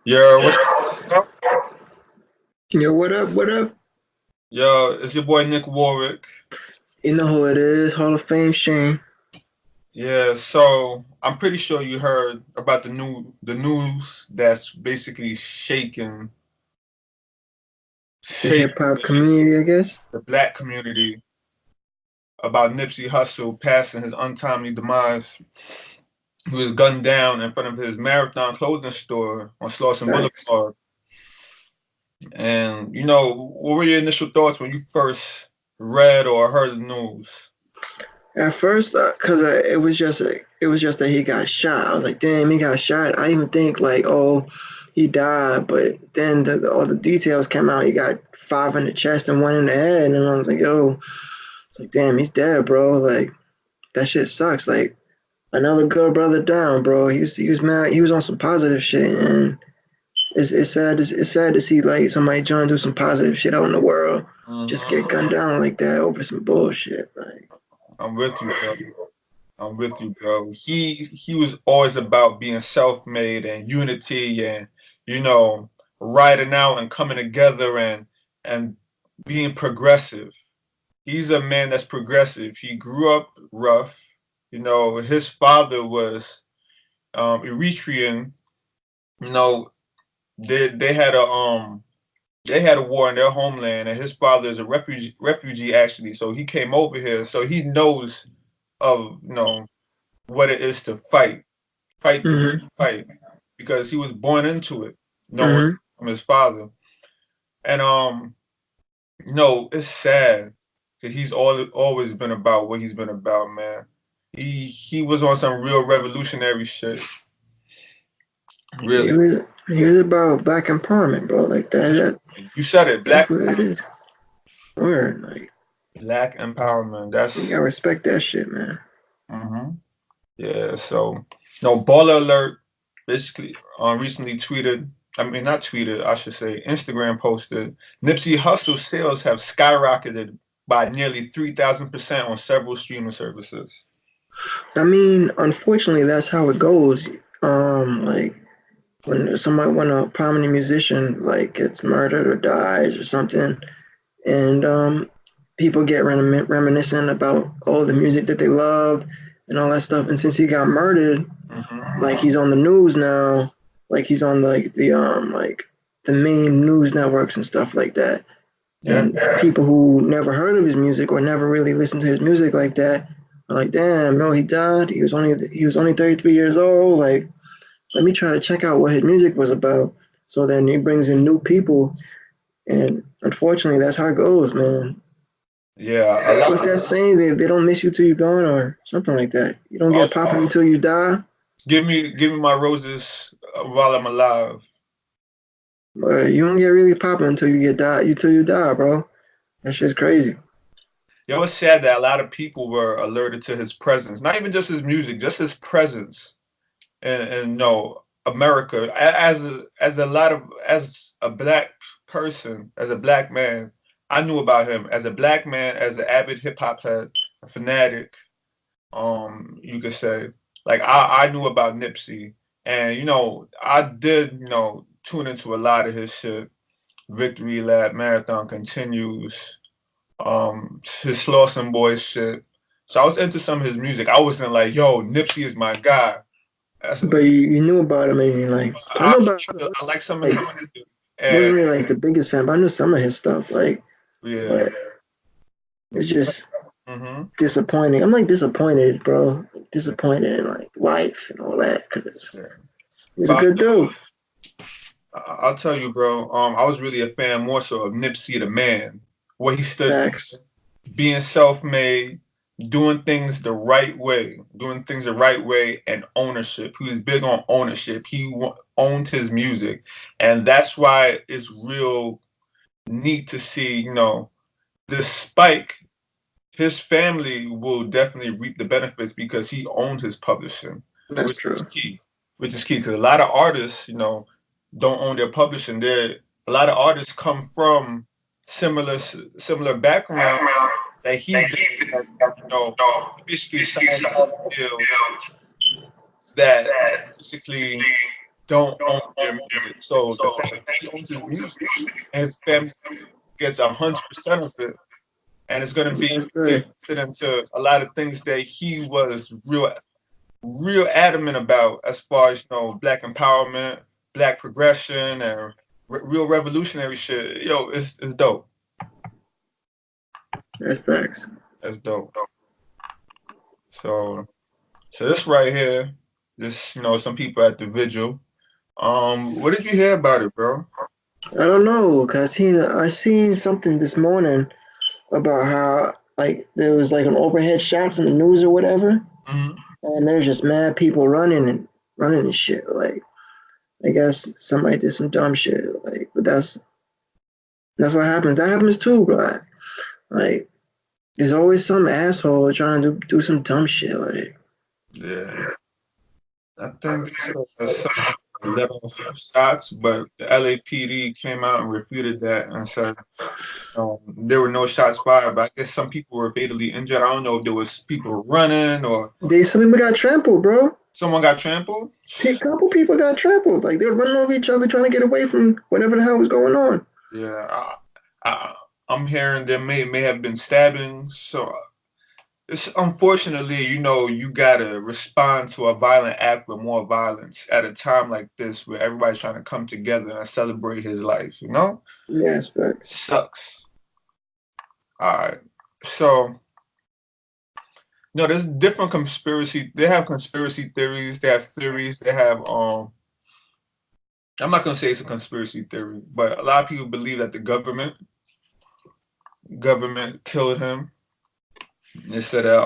Yo, what's up? Yo, what up? What up? Yo, it's your boy Nick Warwick. You know who it is, Hall of Fame Shane. Yeah, so I'm pretty sure you heard about the news that's basically The shaking hip hop community, I guess. the black community about Nipsey Hussle passing his untimely demise. He was gunned down in front of his Marathon clothing store on Slauson Facts. Boulevard. And what were your initial thoughts when you first read or heard the news? At first, cause it was just that he got shot. I was like, damn, he got shot. I didn't even think like, oh, he died. But then all the details came out. He got five in the chest and one in the head, and I was like, yo, it's like, damn, he's dead, bro. Like that shit sucks. Like another good brother down, bro. He was mad. He was on some positive shit, and it's sad to see like somebody trying to do some positive shit out in the world just Mhm. get gunned down like that over some bullshit. Like, I'm with you, bro. I'm with you, bro. He was always about being self-made and unity and you know riding out and coming together and being progressive. He's a man that's progressive. He grew up rough. His father was Eritrean. You know, they had a war in their homeland, and his father is a refugee actually. So he came over here, so he knows of what it is to fight the mm-hmm, fight because he was born into it, knowing mm-hmm. from his father. And it's sad because he's always been about what he's been about, man. He was on some real revolutionary shit, He really. was he was about black empowerment, bro. Like that You said it, that's what it is. Word, like black empowerment. you That's gotta respect that shit, man. hmm yeah. So baller alert. Basically, recently tweeted. I mean, not tweeted. I should say Instagram posted. Nipsey Hussle sales have skyrocketed by nearly 3,000% on several streaming services. I mean, unfortunately, that's how it goes. Like when a prominent musician like gets murdered or dies or something, and people get reminiscent about all the music that they loved and all that stuff. And since he got murdered, Hmm like he's on the news now, like he's on like the main news networks and stuff like that. Yeah. And people who never heard of his music or never really listened to his music like that are like, damn, no, he died. He was only 33 years old. Like, let me try to check out what his music was about. So then he brings in new people, and unfortunately, that's how it goes, man. Yeah. A lot. What's that saying? They don't miss you till you're gone, or something like that. You don't Oh, get popular until you die. give me my roses while I'm alive. But you don't get really popular until you die, bro. That shit's crazy. It was sad that a lot of people were alerted to his presence. Not even just his music, just his presence. And no, America as a black person, as a black man, I knew about him as a black man, as an avid hip hop head, a fanatic. You could say like I knew about Nipsey, and I did tune into a lot of his shit. Victory Lap, Marathon Continues, his Slauson Boys shit. So I was into some of his music. I wasn't like, yo, Nipsey is my guy. That's, But you knew about him, and you're like, I know about him. I like some of Like, his music. wasn't And really like the biggest fan, but I knew some of his stuff. Like, yeah. but it's just hmm disappointing. I'm like disappointed, bro. Like, disappointed in like life and all that because yeah. he was a But good dude. I'll tell you, bro. I was really a fan more so of Nipsey the man, what he stood for, Facts. being self-made, doing things the right way, and ownership. He was big on ownership. He owned his music, and that's why it's real neat to see. This spike. His family will definitely reap the benefits because he owned his publishing, That's which is true. key. Which is key because a lot of artists, don't own their publishing. A lot of artists come from similar background that he did. You know, he basically signed deals that basically. don't own their music. So the fact that he owns his music and his family gets 100% of it, and it's gonna be That's right. into a lot of things that he was real adamant about, as far as black empowerment, black progression, and real revolutionary shit. Yo, it's dope. That's facts. That's dope. So this right here, this some people at the vigil. What did you hear about it, bro? I don't know, cause I seen something this morning about how like there was like an overhead shot from the news or whatever, Hmm. and there's just mad people running and shit. Like I guess somebody did some dumb shit. Like, but that's what happens. That happens too, bro. Like there's always some asshole trying to do some dumb shit. Like Yeah, I think some let off shots, but the LAPD came out and refuted that and said there were no shots fired. But I guess some people were fatally injured. I don't know if there was people running or some people got trampled, bro. someone got trampled. A couple people got trampled. Like they were running over each other trying to get away from whatever the hell was going on. Yeah, I, I'm hearing there may have been stabbings. So it's unfortunately, you gotta respond to a violent act with more violence at a time like this, where everybody's trying to come together and celebrate his life. Yes, facts. Sucks. All right, so no, there's different conspiracy. They have conspiracy theories. They have theories. They have I'm not gonna say it's a conspiracy theory, but a lot of people believe that the government killed him. They said that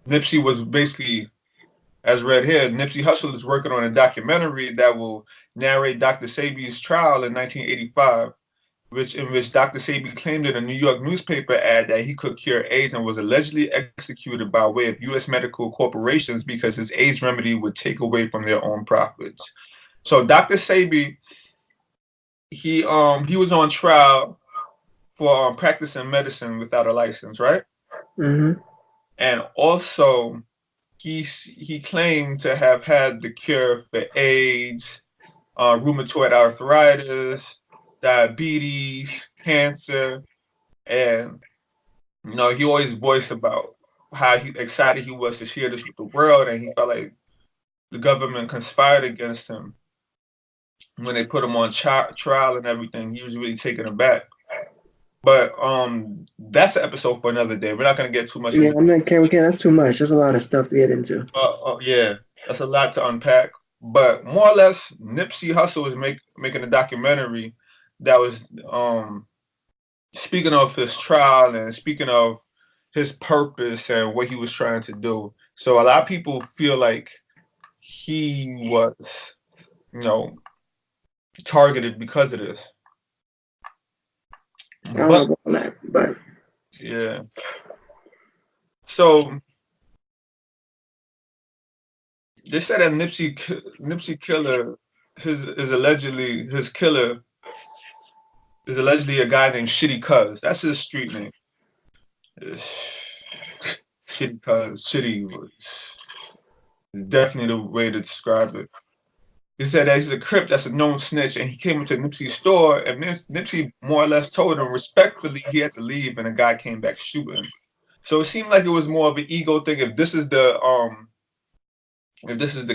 Nipsey was basically, as read here, Nipsey Hussle is working on a documentary that will narrate Dr. Sebi's trial in 1985, in which Dr. Sebi claimed in a New York newspaper ad that he could cure AIDS and was allegedly executed by way of U.S. medical corporations because his AIDS remedy would take away from their own profits. So Dr. Sebi, he was on trial for practicing medicine without a license, right? Mm-hmm. And also he claimed to have had the cure for AIDS, rheumatoid arthritis, diabetes, cancer, and he always voiced about how excited he was to share this with the world, and he felt like the government conspired against him when they put him on trial and everything. He was really taken aback. But that's an episode for another day. We're not gonna get too much Yeah, into. I'm not. Can't. We can't. That's too much. There's a lot of stuff to get into. Yeah, that's a lot to unpack. But more or less, Nipsey Hussle is making a documentary that was speaking of his trial and speaking of his purpose and what he was trying to do. So a lot of people feel like he was, you know, targeted because of this. I don't know But about that, but yeah, so they said that Nipsey killer his killer is allegedly a guy named Shitty Cuz. That's his street name. Shitty Cuz. Shitty was definitely the way to describe it. He said that he's a Crip that's a known snitch, and he came into Nipsey's store, and Nipsey more or less told him respectfully he had to leave, and the guy came back shooting. So it seemed like it was more of an ego thing. If this is the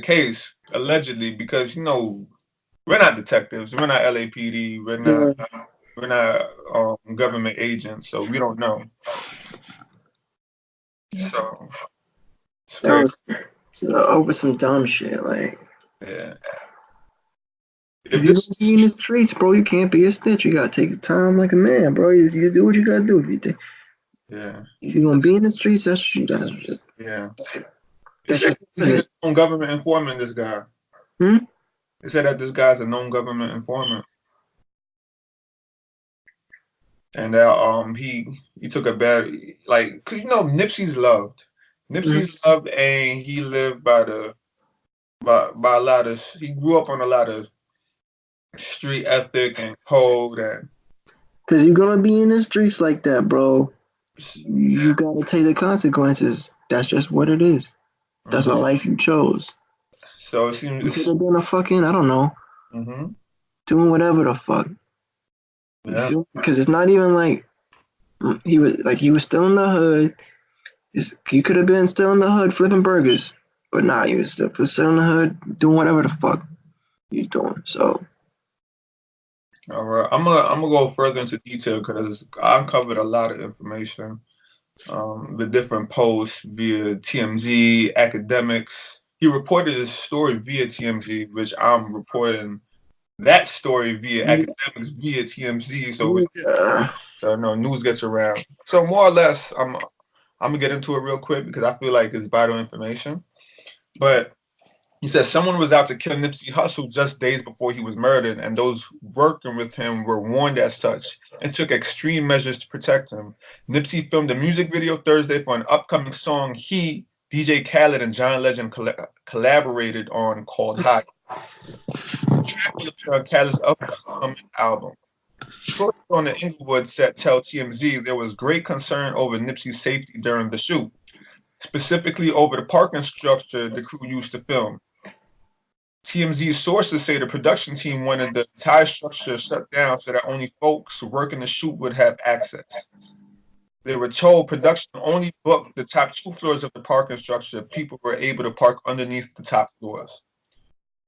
case, allegedly, because we're not detectives, we're not LAPD, yeah, we're not government agents, so we don't know. So it's that crazy. was over some dumb shit. Like Yeah. if If you're this gonna be in the streets, bro, you can't be a snitch. You gotta take your time like a man, bro. You do what you gotta do. Yeah, If you're gonna be in the streets, yeah. He that's said just he's a business. known government informant, this guy. Hmm? They said that this guy's a known government informant, and that he took a bad, like, 'cause Nipsey's loved. Hmm. Nipsey's loved, and he lived by a lot of. He grew up on a lot of street ethic and code, and Cause you're gonna be in the streets like that, bro. You gotta take the consequences. That's just what it is. That's the mhm. life you chose. So it He could seems. have been a fucking, I don't know, Mm-hmm. doing whatever the fuck. You Yeah. feel? Because it's not even like he was still in the hood. He could have been still in the hood flipping burgers, but nah, he was still in the hood doing whatever the fuck he's doing. So All right. I'm gonna go further into detail because I uncovered a lot of information. The different posts via TMZ, academics. He reported his story via TMZ, which I'm reporting that story via academics via TMZ. So no news gets around. So more or less, I'm gonna get into it real quick because I feel like it's vital information. But he says someone was out to kill Nipsey Hussle just days before he was murdered, and those working with him were warned as such and took extreme measures to protect him. Nipsey filmed a music video Thursday for an upcoming song he, DJ Khaled, and John Legend collaborated on called Hot. The track will appear on Khaled's upcoming album. Sources on the Inglewood set tell TMZ there was great concern over Nipsey's safety during the shoot, specifically over the parking structure the crew used to film. TMZ sources say the production team wanted the entire structure shut down so that only folks working the shoot would have access. They were told production only booked the top 2 floors of the parking structure. People were able to park underneath the top floors.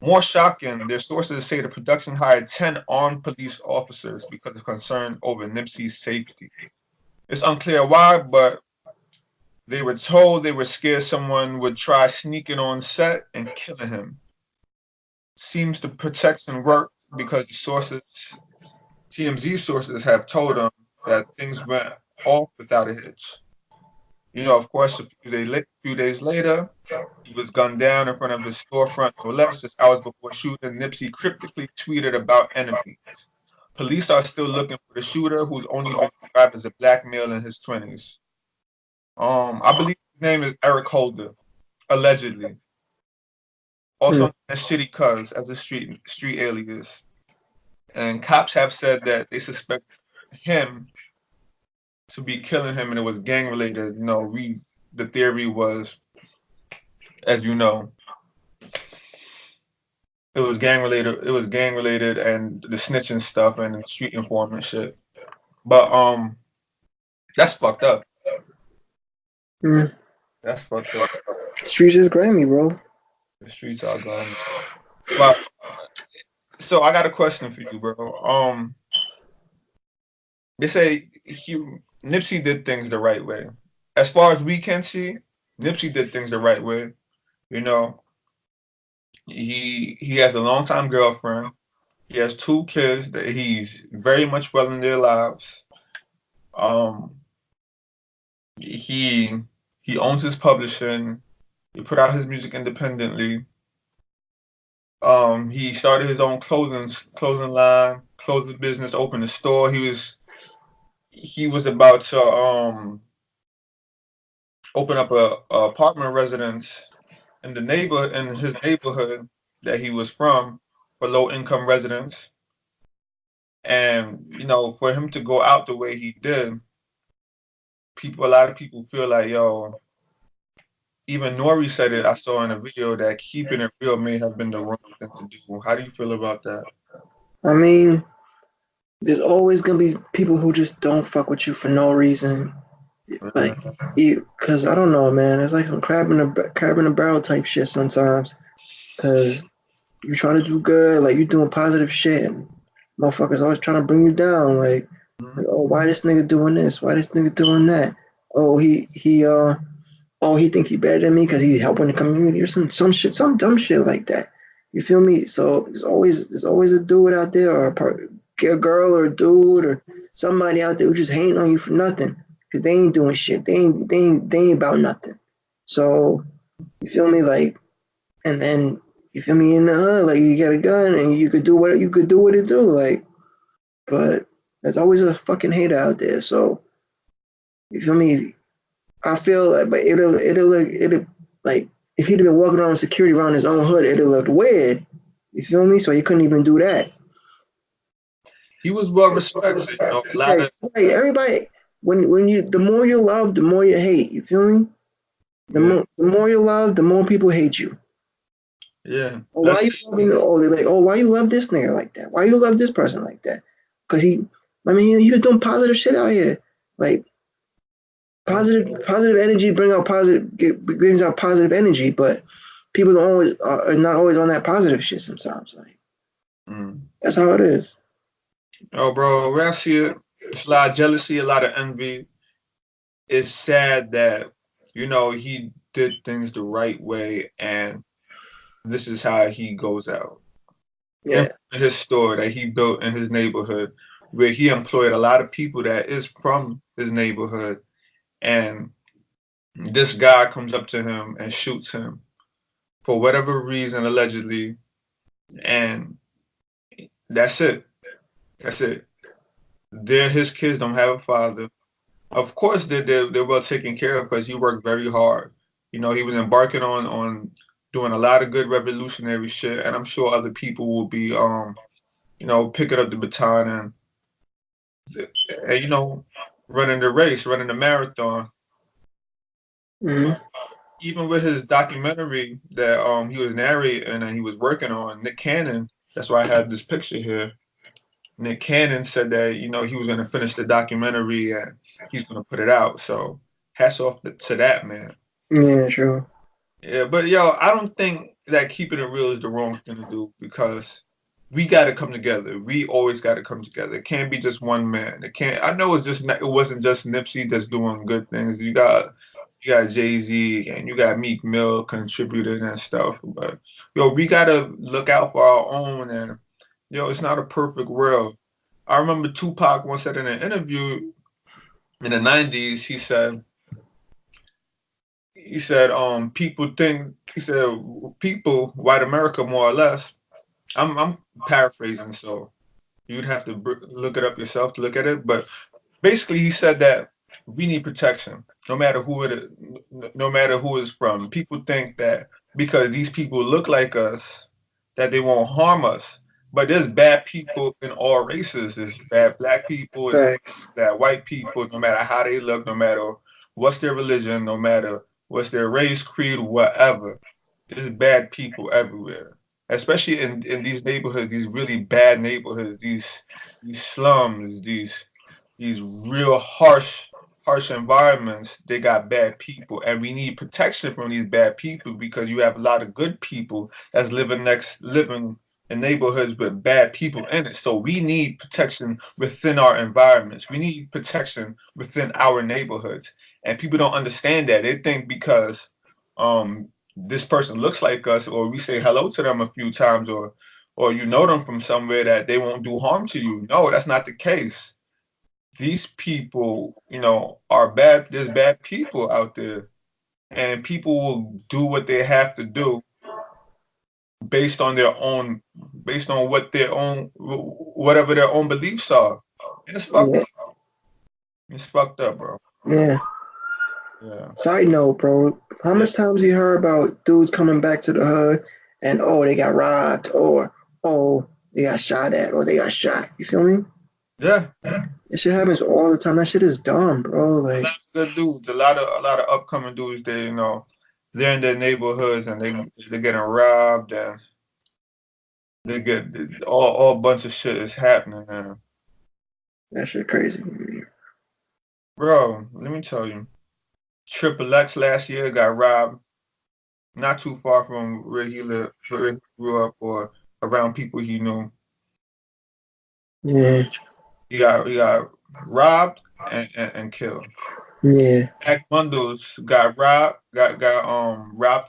More shocking, their sources say the production hired 10 armed police officers because of concern over Nipsey's safety. It's unclear why, but they were told they were scared someone would try sneaking on set and killing him. Seems the protection worked because the sources, TMZ sources, have told them that things went off without a hitch. Of course, few days later, he was gunned down in front of his storefront, no less, just hours before shooting. Nipsey cryptically tweeted about enemy. Police are still looking for the shooter, who's only been described as a black male in his 20s. I believe his name is Eric Holder, allegedly, also known as Shitty Cuz as a street alias. And cops have said that they suspect him to be killing him, and it was gang related. The theory was, as you know, it was gang related. It was gang related, and the snitching stuff and the street informant shit. But that's fucked up. mm, That's fucked up. streets is grimy, bro. The streets are grimy. But so I got a question for you, bro. They say Nipsey did things the right way. As far as we can see, Nipsey did things the right way. You know, he has a longtime girlfriend. He has 2 kids that he's very much well in their lives. Um, he he owns his publishing. He put out his music independently. He started his own clothing line, clothing business, opened a store. He was about to open up a apartment residence in his neighborhood that he was from for low income residents. And for him to go out the way he did, a lot of people feel like, yo, even Nori said it. I saw in a video that keeping it real may have been the wrong thing to do. How do you feel about that? I mean, there's always gonna be people who just don't fuck with you for no reason. Uh, Like, cause I don't know, man. It's like some crab in a barrel type shit sometimes. Cause you trying to do good, like you doing positive shit, and motherfuckers always trying to bring you down. Oh, why this nigga doing this? Why this nigga doing that? Oh, he think he better than me because he helping the community or some shit, some dumb shit like that. You feel me? So there's always a dude out there or a girl or a dude or somebody out there who just hating on you for nothing because they ain't doing shit. They ain't about nothing. So you feel me? Like, and then you feel me in the hood, like you got a gun and you could do what it do, like. But there's always a fucking hater out there. So you feel me? I feel like, but it'll like if he'd have been walking around with security around his own hood, it'd have looked weird. You feel me? So he couldn't even do that. he was well respected. A lot Like, of like everybody, when you the more you love, the more you hate. You feel me? The yeah, more you love, the more people hate you. Yeah, Or why you that's loving? Oh, they're like, oh, why you love this nigga like that? Why you love this person like that? Because I mean, he was doing positive shit out here. Like positive energy bring out brings out positive energy, but people don't always are not always on that positive shit sometimes. Like mm. that's how it is. Oh, bro, where I see it, it's a lot of jealousy, a lot of envy. It's sad that he did things the right way, and this is how he goes out. And Yeah. his store that he built in his neighborhood, where he employed a lot of people that is from his neighborhood, and this guy comes up to him and shoots him for whatever reason, allegedly, and that's it. That's it. His kids don't have a father. Of course, they're well taken care of because he worked very hard. He was embarking on doing a lot of good revolutionary shit, and I'm sure other people will be picking up the baton and running the race, running the marathon. Hmm. Even with his documentary that he was narrating and he was working on, Nick Cannon. That's why I have this picture here. Nick Cannon said that he was going to finish the documentary and he's going to put it out. So hats off to that man. Yeah, true. Yeah, but yo, I don't think that keeping it real is the wrong thing to do because we got to come together. We always got to come together. It can't be just one man. It can't. I know it wasn't just Nipsey that's doing good things. You got Jay Z and you got Meek Mill contributing and stuff. But yo, we gotta look out for our own. And yo, it's not a perfect world. I remember Tupac once said in an interview in the '90s. People think he said people, white America, more or less. I'm paraphrasing, so you'd have to look it up yourself to look at it. But basically, he said that we need protection, no matter who it is, no matter who it's from. People think that because these people look like us, that they won't harm us. But there's bad people in all races. There's bad black people, there's Facts. bad white people, no matter how they look, no matter what's their religion, no matter what's their race, creed, whatever. There's bad people everywhere, especially in these neighborhoods, these really bad neighborhoods, these slums, these real harsh environments. They got bad people, and we need protection from these bad people because you have a lot of good people that's living in neighborhoods with bad people in it. So we need protection within our environments. We need protection within our neighborhoods, and people don't understand that. They think because this person looks like us, or we say hello to them a few times, or you know them from somewhere, that they won't do harm to you. No, that's not the case. These people, are bad. There's bad people out there, and people will do what they have to do based on their own, based on whatever their own beliefs are. And it's fucked Yeah. up. It's fucked up, bro. Yeah. Yeah. Side note, bro. How Yeah. much times you heard about dudes coming back to the hood and oh they got robbed or oh they got shot at or they got shot. You feel me? Yeah. That shit happens all the time. That shit is dumb, bro. A Like lot of good dudes, a lot of upcoming dudes. They're in their neighborhoods and they're getting robbed and they get all bunch of shit is happening now. that shit crazy. Bro, let me tell you, Triple X last year got robbed not too far from where he lived, where he grew up, or around people he knew. Yeah. He got robbed and killed. Yeah. Mac Bundles got robbed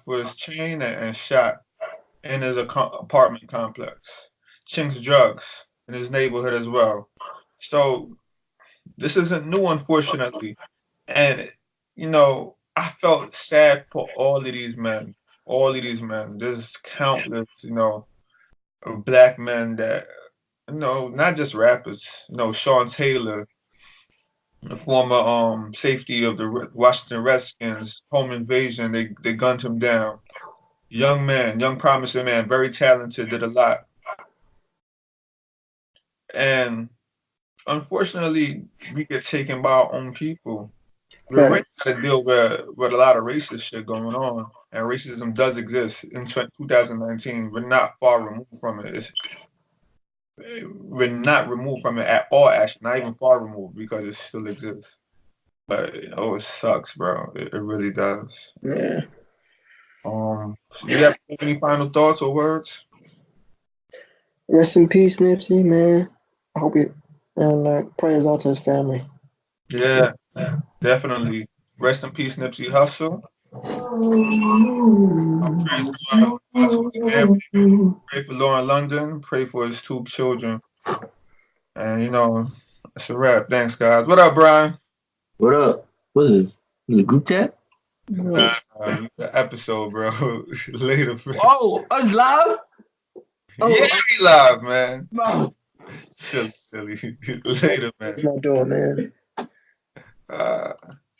for his chain and shot in his apartment complex. Chinks drugs in his neighborhood as well. So this isn't new, unfortunately. And I felt sad for all of these men. All of these men. There's countless, black men that, not just rappers. Sean Taylor, the former safety of the Washington Redskins, home invasion. They gunned him down. Young man, young promising man, very talented, did a lot. And unfortunately, we get taken by our own people. we're really got to deal with a lot of racist shit going on, and racism does exist in 2019. We're not far removed from it. We're not removed from it at all. Actually, not even far removed because it still exists. But it sucks, bro. It really does. Yeah. So you have any final thoughts or words? Rest in peace, Nipsey, man. I hope it and prayers out to his family. Yeah, definitely. Rest in peace, Nipsey Hussle. Praise God to his family. Pray for Lauren London. Pray for his two children. And it's a wrap. Thanks, guys. What up, Brian? What up? What is this? Is it a group chat? Nah, the episode, bro. Later, man. Oh, us live? Yeah, we live, man. No. Silly. Later, man. It's my door, man. Uh,